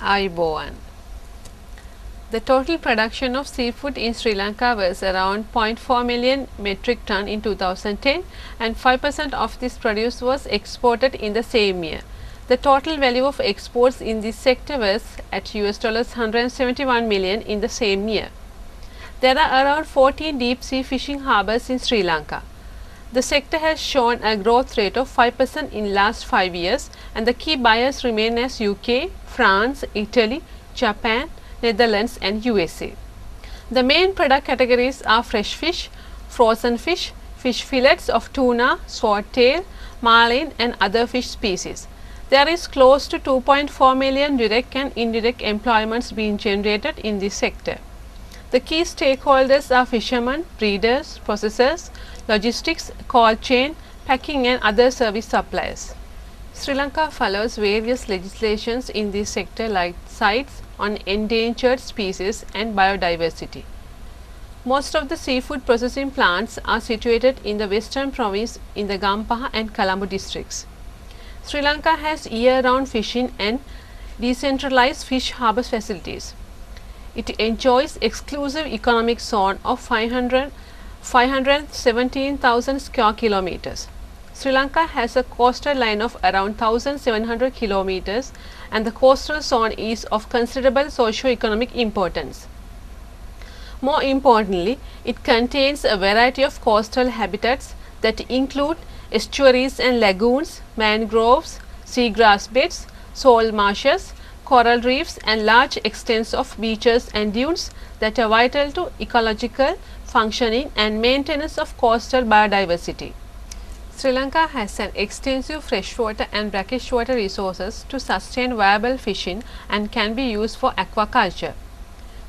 Ayubowan. The total production of seafood in Sri Lanka was around 0.4 million metric ton in 2010, and 5% of this produce was exported in the same year. The total value of exports in this sector was at $171 million in the same year. There are around 14 deep sea fishing harbours in Sri Lanka. The sector has shown a growth rate of 5% in last 5 years, and the key buyers remain as UK, France, Italy, Japan, Netherlands and USA. The main product categories are fresh fish, frozen fish, fish fillets of tuna, swordtail, marlin and other fish species. There is close to 2.4 million direct and indirect employments being generated in this sector. The key stakeholders are fishermen, breeders, processors, logistics, cold chain, packing and other service suppliers. Sri Lanka follows various legislations in this sector like CITES on endangered species and biodiversity. Most of the seafood processing plants are situated in the western province in the Gampaha and Colombo districts. Sri Lanka has year-round fishing and decentralized fish harbour facilities. It enjoys exclusive economic zone of 517,000 square kilometers. Sri Lanka has a coastal line of around 1,700 kilometers, and the coastal zone is of considerable socio-economic importance. More importantly, it contains a variety of coastal habitats that include estuaries and lagoons, mangroves, seagrass beds, salt marshes, coral reefs and large extents of beaches and dunes that are vital to ecological functioning and maintenance of coastal biodiversity. Sri Lanka has an extensive freshwater and brackish water resources to sustain viable fishing and can be used for aquaculture.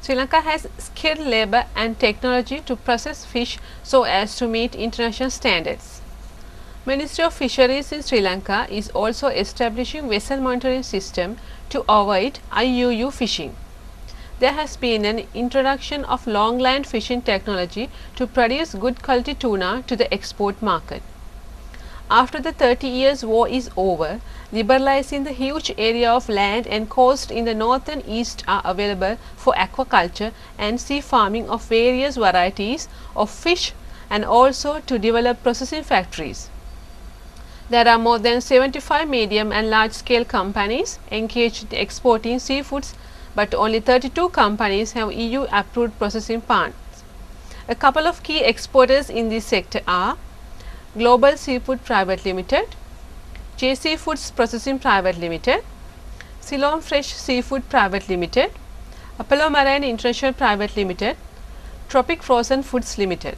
Sri Lanka has skilled labour and technology to process fish so as to meet international standards. Ministry of Fisheries in Sri Lanka is also establishing vessel monitoring system to avoid IUU fishing. There has been an introduction of longline fishing technology to produce good quality tuna to the export market. After the 30 years war is over, liberalizing the huge area of land and coast in the north and east are available for aquaculture and sea farming of various varieties of fish and also to develop processing factories. There are more than 75 medium and large scale companies engaged in exporting seafoods, but only 32 companies have EU approved processing plants. A couple of key exporters in this sector are Global Seafood Private Limited, JC Foods Processing Private Limited, Ceylon Fresh Seafood Private Limited, Apollo Marine International Private Limited, Tropic Frozen Foods Limited.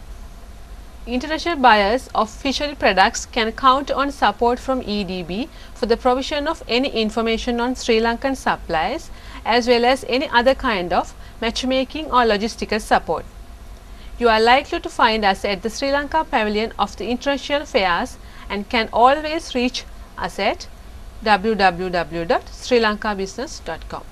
International buyers of fishery products can count on support from EDB for the provision of any information on Sri Lankan supplies as well as any other kind of matchmaking or logistical support. You are likely to find us at the Sri Lanka Pavilion of the International Fairs and can always reach us at www.srilankabusiness.com.